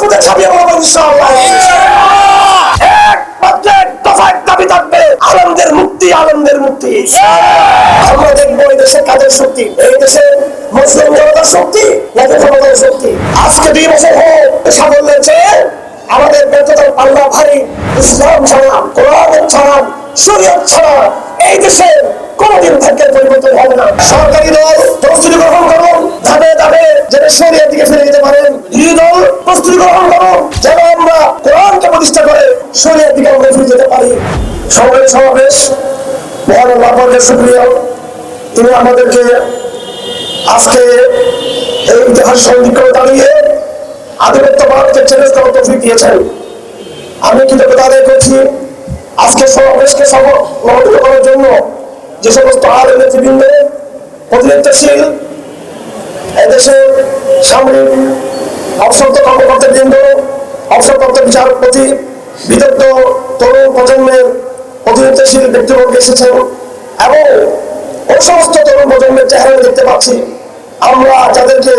রাজপথে ছাপিয়ে পড়বো ইনশাআল্লাহ। একমাত্র দফায় দাবি থাকবে আলেমদের মুক্তি, আলেমদের মুক্তি। আমরা দেখবো এই দেশে কাদের শক্তি, এই দেশে মুসলিম জনতার শক্তি নাকি ক্ষমতার শক্তি। আজকে 2 বছর হোক সাফল্যের চেয়ে আমাদের ব্যর্থতার পাল্লা ভারী। ইসলাম ছাড়া, কোরআন ছাড়া, শরীয়ত ছাড়া এই দেশে কোনদিন ভাগ্যের পরিবর্তন হবে না। সরকারি দল প্রস্তুতি গ্রহণ করুন, ধাপে ধাপে যেন শরীয়তের দিকে ফিরে যেতে পারেন। বিরোধী দল প্রস্তুতি গ্রহণ করুন, যেন আমরা কোরআনকে প্রতিষ্ঠা করে শরীয়তের দিকে আমরা ফিরে যেতে পারি। সবাই সমাবেশ, মহান আল্লাহ পাকের শুকরিয়া, তিনি আমাদেরকে আজকে এই ইতিহাস সন্ধিক্ষণ দাঁড়িয়ে আধিপত্যবাদকে চ্যালেঞ্জ করার তৌফিক দিয়েছেন। আমি কৃতজ্ঞতা আদায় করছি আজকে সমাবেশকে সমবেত করার জন্য যে সমস্ত আলেম নেতৃবৃন্দ, প্রতিনিধিত্বশীল এদেশের সামরিক অবসরপ্রাপ্ত কর্মকর্তাবৃন্দ, অবসরপ্রাপ্ত বিচারপতি, বিদগ্ধ তরুণ প্রজন্মের প্রতিনিধিত্বশীল ব্যক্তিবর্গ এসেছেন এবং ওই সমস্ত তরুণ প্রজন্মের চেহারা দেখতে পাচ্ছি। আমরা যাদেরকে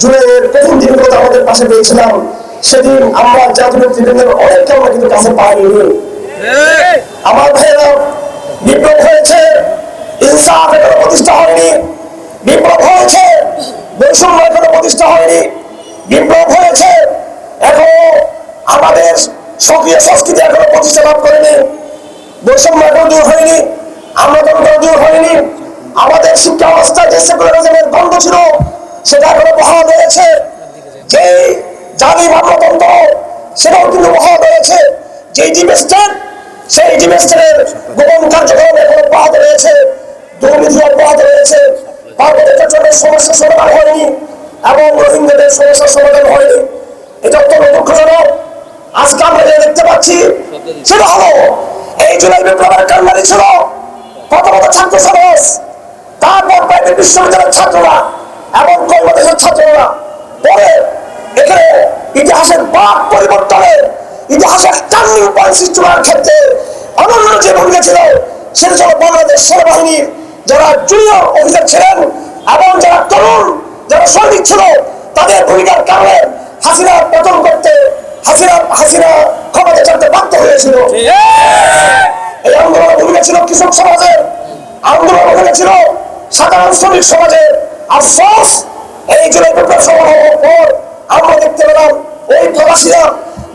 জুলাইয়ের প্রথম দিনগুলোতে আমাদের পাশে পেয়েছিলাম, সেদিন আমরা জাতীয় নেতৃবৃন্দের অনেককে আমরা কিন্তু কাছে পাইনি। আমার ভাইয়েরা, বিপ্লব হয়েছে, ইনসাফ এখনো প্রতিষ্ঠা হয়নি। বিপ্লব হয়েছে, বৈষম্য এখনো প্রতিষ্ঠা হয়নি। বিপ্লব হয়েছে, এখনো আমাদের সক্রিয় সংস্কৃতি এখনো প্রতিষ্ঠা লাভ করেনি। বৈষম্য এখনো দূর হয়নি, আমলাতন্ত্র দূর হয়নি। আমাদের শিক্ষা অবস্থায় যে সেকুলারিজমের গন্ধ ছিল সেটা এখনো বহাল রয়েছে। যে জালিম আমলাতন্ত্র সেটাও কিন্তু বহাল রয়েছে। যে ডিপ স্টেট, সেই ডিপ স্টেটের গোপন কার্যক্রম এখনো অব্যাহত রয়েছে, দুর্নীতি অব্যাহত রয়েছে। পার্বত্য চট্টগ্রামের সমস্যার সমাধান হয়নি এবং রোহিঙ্গাদের সমস্যার সমাধান হয়নি। এটা অত্যন্ত দুঃখজনক। আজকে আমরা যে দেখতে পাচ্ছি সেটা হলো এই জুলাই বিপ্লবের কান্ডারি ছিল প্রথমত ছাত্র সমাজ, তারপর প্রাইভেট বিশ্ববিদ্যালয়ের ছাত্ররা এবং কর্মদেশের ছাত্ররা। পরে এখানে ইতিহাসের বাঁক পরিবর্তনের, ইতিহাসের টার্নিং পয়েন্ট সৃষ্টি করার ক্ষেত্রে অনন্য যে ভূমিকা ছিল সেটা ছিল বাংলাদেশ সেনাবাহিনীর যারা জুনিয়র অফিসার ছিলেন এবং যারা তরুণ, যারা সৈনিক ছিল, তাদের ভূমিকার কারণে হাসিনা পতন করতে, হাসিনা ক্ষমতা ছাড়তে বাধ্য হয়েছিল। এই আন্দোলনের ভূমিকা ছিল কৃষক সমাজের, আন্দোলনের ভূমিকা ছিল সাধারণ শ্রমিক সমাজের। আফসোস, এই জুলাই বিপ্লব সমাধানের পর আমরা দেখতে পেলাম ওই প্রবাসীরা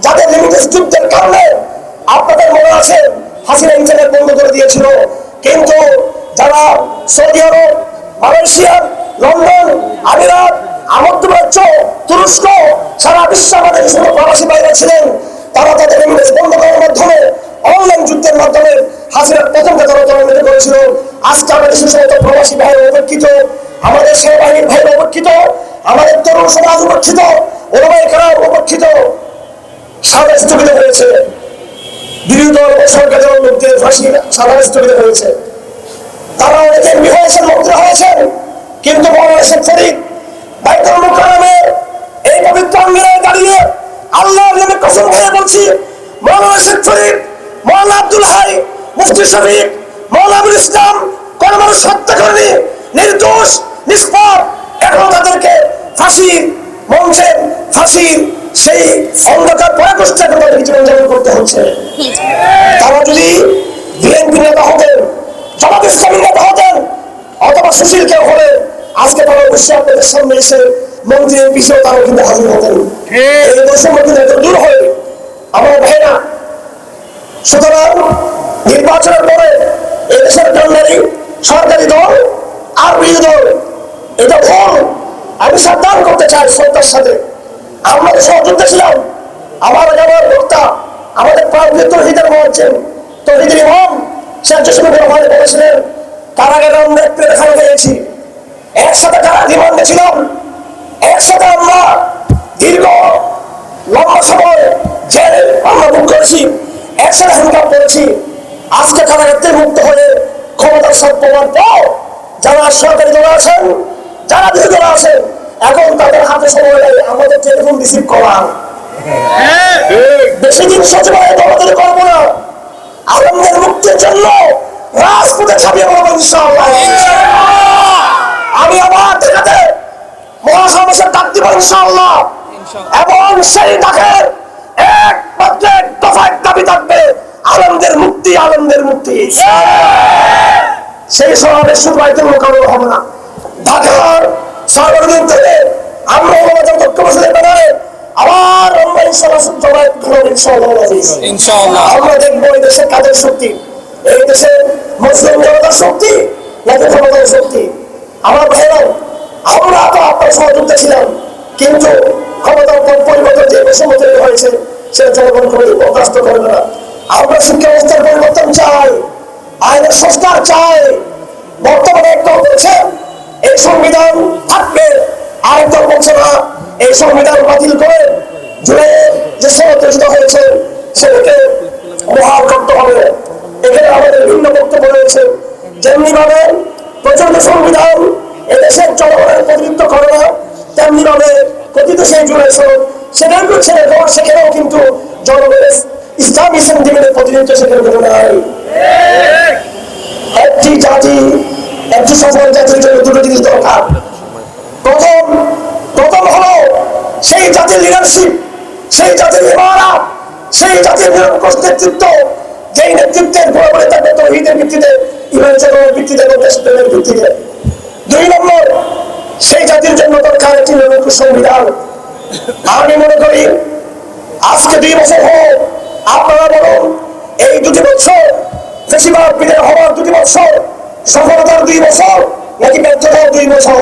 যাদের লিমিটেড যুদ্ধের কারণে আপনাদের মনে আছে হাসিনা ইন্টারনেট বন্ধ করে দিয়েছিল, কিন্তু যারা সৌদি আরব, মালয়েশিয়া, লন্ডন, আমিরাত, মধ্যপ্রাচ্য, তুরস্ক, সারা বিশ্বে আমাদের যে প্রবাসী বাইরে ছিলেন, তারা তাদের লিমিটেড বন্ধ করার মাধ্যমে, অনলাইন যুদ্ধের মাধ্যমে হাসিনার প্রথমটা তারা ত্বরান্বিত করেছিল। আজকে আমাদের সুসমত প্রবাসী ভাইরা উপেক্ষিত, আমাদের সেনাবাহিনীর ভাইরা উপেক্ষিত, আমাদের তরুণ সমাজ উপেক্ষিত, ওলামায়ে কেরাম উপেক্ষিত, সাদা স্থগিত হয়েছে। বিরোধী দল ও সরকার দলের লোকদের ফাঁসি সাদা স্থগিত হয়েছে। তারা অনেকে এমপি হয়েছেন, মন্ত্রী হয়েছেন, কিন্তু মৌলানা শেখ ফরিদ বাইতুল মুকাররমের এই পবিত্র আঙ্গিনায় দাঁড়িয়ে আল্লাহর নামে কসম খেয়ে বলছি, মৌলানা শেখ ফরিদ, মৌলানা আব্দুল হাই, মুফতি শফিক, মৌলানা আবুল ইসলাম কোনো মানুষ হত্যা করেনি, নির্দোষ, নিষ্পাপ। এখনো তাদেরকে ফাঁসির মঞ্চে, ফাঁসির সেই অন্ধকার পরাকষ্টে এখন তাদেরকে জীবনযাপন করতে হচ্ছে। তারা যদি বিএনপি নেতা হতেন, জামাত ইসলামী নেতা হতেন, অথবা সুশীল কেউ হলে আজকে তারা অবশ্যই আপনাদের সামনে এসে মন্ত্রী এমপি হিসেবে তারা কিন্তু হাজির হতেন। এই বৈষম্য কিন্তু এত দূর হয় আমার ভাইরা। সুতরাং নির্বাচনের পরে এদেশের কান্ডারি সরকারি দল আর বিরোধী দল, এটা ভুল। আমি সাবধান করতে চাই শ্রদ্ধার সাথে। আমরা সহযোদ্ধা ছিলাম। আমার বক্তা, আমাদের প্রাণপ্রিয় তৌহিদের মহাজ্জেম, তৌহিদের ইমাম শেখ জসিমুর রহমান বলেছিলেন, কারাগারে আমরা এক প্লেটে খানা খেয়েছি, একসাথে কারা রিমান্ডে ছিলাম, একসাথে আমরা দীর্ঘ লম্বা সময় জেল আমরা ভোগ করেছি, একসাথে হ্যান্ডকাপ করেছি। আজকে কারাগার থেকে মুক্ত হয়ে ক্ষমতার সব প্রমাণ পাও, যারা সরকারি দল আছেন, যারা বিরোধী দল আছেন, এখন তাদের হাতে সময় নেই আমাদের টেলিফোন রিসিভ করার। বেশি দিন সচিবালয়ে দৌড়াদৌড়ি করবো না। আলমদের মুক্তির জন্য রাজপথে ছাপিয়ে পড়বো ইনশাআল্লাহ। আমি আবার দেখাতে মহাসমাবেশের ডাক দিব ইনশাআল্লাহ। এবং সেই ডাকের একমাত্র দফায় দাবি থাকবে আলেমদের মুক্তি, আলেমদের মুক্তি। সেই সমাবেশ শুধু বাইতুল মোকাররমে হবে না, ঢাকার সার্বজনীন থেকে আমরা আমাদের ঐক্যবদ্ধ ব্যানারে আবার আমরা ইনশাআল্লাহ আমরা দেখবো এই দেশের কাজের শক্তি, এই দেশের মুসলিম জনতার শক্তি নাকি ক্ষমতার শক্তি। আমার ভাইরাও আমরা তো আপনার সহযোগিতা ছিলাম, কিন্তু ক্ষমতার পরিবর্তন যে বৈষম্য তৈরি হয়েছে সেটা জনগণ কোনো বরদাস্ত করবে না। আমরা শিক্ষা ব্যবস্থার পরিবর্তন চাই, আইনের সংস্কার চাই। বর্তমানে একদল বলছে এই সংবিধান থাকবে, আরেকদল বলছে না এই সংবিধান বাতিল করে জুড়ে যে সমালোচিত হয়েছে সেটাকে বহাল করতে হবে। এখানে আমাদের ভিন্ন বক্তব্য রয়েছে। যেমনি ভাবে প্রচন্ড সংবিধান এদেশের জনগণের প্রতিনিধিত্ব করে না, তেমনি ভাবে কথিত সেই জুড়ে সেখানে ছেড়ে দেওয়া, সেখানেও কিন্তু জনগণের ইসলামী সেন্টিমেন্টের প্রতিনিধিত্ব সেখানে করে নাই। একটি জাতি, একটি সফল জাতির জন্য দুটো জিনিস দরকার। প্রথম হলো সেই জাতির লিডারশিপ, সেই জাতির ইমারত, সেই জাতির নিরঙ্কুশ নেতৃত্ব, যেই নেতৃত্বের বরাবরে থাকবে তাওহীদের ভিত্তিতে, ঈমান চেতনার ভিত্তিতে এবং দেশপ্রেমের ভিত্তিতে। 2 নম্বর, সেই জাতির জন্য দরকার একটি নিরঙ্কুশ সংবিধান। আমি মনে করি আজকে 2 বছর হোক, আপনারা বলুন এই 2 বছর ফেসিবাদ বিদায় হওয়ার 2 বছর সফলতার 2 বছর নাকি ব্যর্থতার 2 বছর?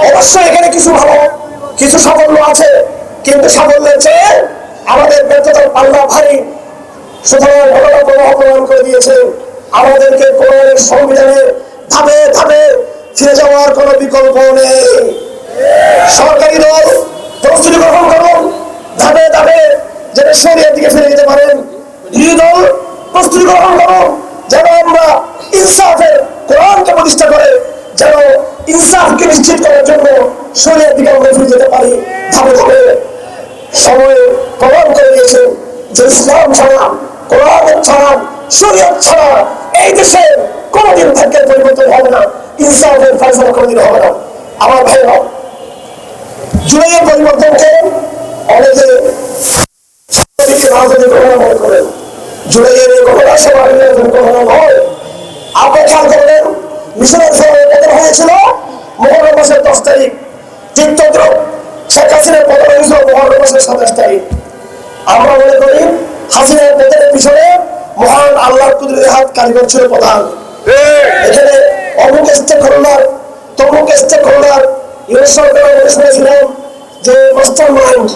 অবশ্যই এখানে কিছু ভালো, কিছু সাফল্য আছে, কিন্তু সাফল্যের চেয়ে আমাদের ব্যর্থতার পাল্লা ভারী। সুতরাং ঘটনা প্রমাণ করে দিয়েছে আমাদেরকে কোরআনের সংবিধানের ধাপে ধাপে ফিরে যাওয়ার কোনো বিকল্প নেই। সরকারি দল প্রস্তুতি গ্রহণ করুন, ধাপে ধাপে যেন শরীয়তের দিকে ফিরে যেতে পারেন। বিরোধী দল প্রস্তুতি গ্রহণ করুন যেন আমরা ইনসাফের কোরআনকে প্রতিষ্ঠা করে যেন ইনসাফকে নিশ্চিত করার জন্য শরীয়তের দিকে আমরা ফিরে যেতে পারি। ধাপে ধাপে সময় প্রমাণ করে দিয়েছে যে ইসলাম ছাড়া, কোরআন ছাড়া, শরীয়ত ছাড়া এই দেশে কোনোদিন ভাগ্যের পরিবর্তন হবে না, ইনসাফের ফয়সালা কোনোদিন হবে না। আমার ভাইরা, জুলাইয়ের পরিবর্তনকে অনেকে রাজনৈতিক ঘটনা মনে করেন। জুলাইয়ের এই ঘটনা সবার ঘটনা নয়। আপনি খেয়াল করবেন মিশরের সময় পতন হয়েছিল মুহররম মাসের 10 তারিখ, ঠিক তদ্রুপ শেখ হাসিনার পতন হয়েছিল মুহররম মাসের 27 তারিখ। আমরা মনে করি হাসিনার পতনের পিছনে মহান আল্লাহর কুদরতের হাত কারিগর ছিল প্রধান। এখানে অমুক স্টেক হোল্ডার, তমুক স্টেক হোল্ডার, সরকার শুনেছিলাম যে মাস্টার মাইন্ড,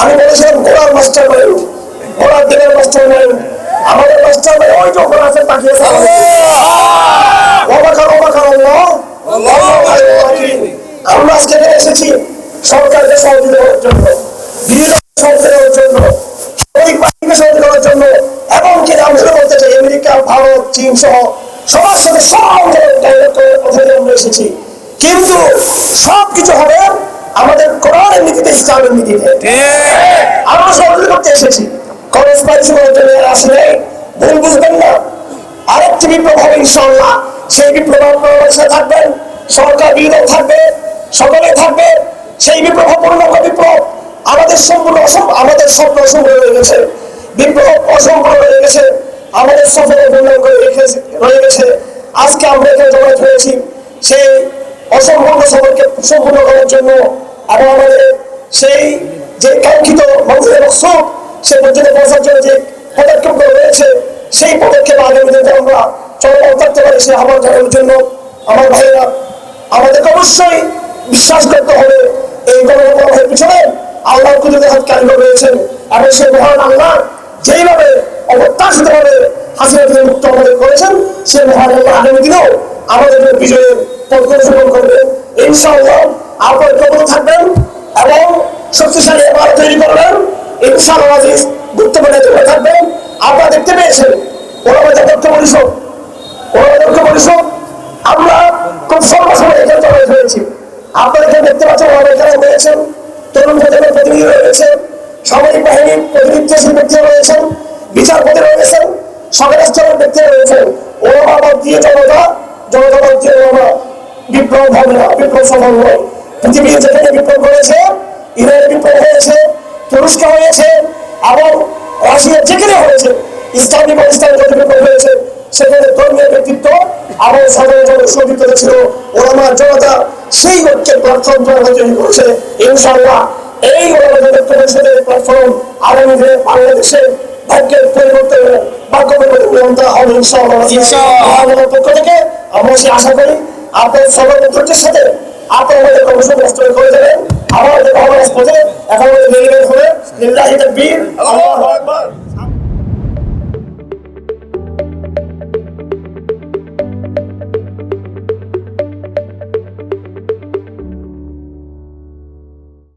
আমি বলেছিলাম ঘোড়ার মাস্টার মাইন্ড, ঘোড়ার দিনের মাস্টার মাইন্ড। আমাদের মাস্টার মাইন্ড ওই যে ঘোড়া আছে তাকিয়েছে। আমরা আজকে এসেছি সরকারকে সহযোগিতা করার জন্য, সহযোগিতার জন্য, সহযোগিতা করার জন্য, এবং কি আমরা বলতে চাই আমেরিকা, ভারত, চীন সহ সবার সাথে আমরা এসেছি। কিন্তু সবকিছু হবে আমাদের কোরআনের নীতিতে, ইসলামের নীতিতে। আমরা সহযোগিতা করতে এসেছি, খরচ পাইছি করার জন্য আসে নাই, ভুল বুঝবেন না। আরেকটি বিপ্লব হবে ইনশাআল্লাহ, সেই বিপ্লব আপনারা সাথে থাকবেন, সরকার বিরোধী থাকবে, সকলে থাকবে। সেই বিপ্লব পূর্ণাঙ্গ বিপ্লব। আমাদের সম্পূর্ণ আমাদের স্বপ্ন অসম্পূর্ণ রয়ে গেছে, বিপ্লব অসম্পূর্ণ রয়ে গেছে, আমাদের স্বপ্ন পূর্ণাঙ্গ রয়ে গেছে। আজকে আমরা এখানে জমায়েত হয়েছি সেই অসম্পূর্ণ সফরকে সম্পূর্ণ করার জন্য, এবং আমাদের সেই যে কাঙ্ক্ষিত মঞ্জিলের মকসুদ সে মঞ্জিলে পৌঁছার জন্য যে পদক্ষেপগুলো রয়েছে সেই পদক্ষেপ আগামী দিনে আমরা চলমান থাকতে পারি সে আহ্বান জানানোর জন্য আমার ভাইয়েরা, আমাদেরকে অবশ্যই বিশ্বাস করতে হবে এই গণতন্ত্রের পিছনে আল্লাহর কুদরতের হাত কারিগর রয়েছেন, এবং সেই মহান আল্লাহ যেইভাবে অপ্রত্যাশিতভাবে হাসিনা থেকে মুক্ত আমাদের করেছেন, সে মহান আল্লাহ আগামী দিনেও আমাদের বিজয়ের পথ অনুসরণ করবেন ইনশাআল্লাহ। আপনার কবল থাকবেন এবং শক্তিশালী এবার তৈরি করবেন ইনশাআল্লাহ। আজিজ গুরুত্বপূর্ণ থাকবেন। আপনারা দেখতে পেয়েছেন পরিষদ আমরা খুব সর্বসময় এখানে জড়িত হয়েছি। আপনারা এখানে দেখতে পাচ্ছেন এখানে রয়েছেন তরুণ প্রজন্মের প্রতিনিধি রয়েছেন, সামরিক বাহিনীর প্রতিনিধিশীল ব্যক্তিরা রয়েছেন, বিচারপতি রয়েছেন, সরকার স্তরের ব্যক্তিরা রয়েছেন। ওলামা বাদ দিয়ে জনতা বাদ দিয়ে ওলামা। বিপ্লব হবে না, বিপ্লব সফল নয়। পৃথিবী যেখানে বিপ্লব করেছে ইরানের বিপ্লব মস্কো হয়েছে, তুরস্কে হয়েছে এবং রাশিয়া যেখানে হয়েছে, ইসলামী বা ইসলামী যতটুকু হয়েছে সেখানে ধর্মীয় ব্যক্তিত্ব এবং সাধারণ জনসংযুক্ত ছিল ওলামা জনতা, সেই লক্ষ্যে প্ল্যাটফর্ম তৈরি করেছে। ইনশাআল্লাহ এই ওলামা পরিষদের প্ল্যাটফর্ম আগামী দিনে বাংলাদেশে ভাগ্যের পরিবর্তন ভাগ্য পরিবর্তন হবে ইনশাআল্লাহ। পক্ষ থেকে আমরা সে আশা করি আপনার সবার ধৈর্যের সাথে আপনার আমাদের কর্মসূচি নষ্ট করে দেবেন। আমাদের এখন লেগে হলে লিল্লাহি তাকবীর।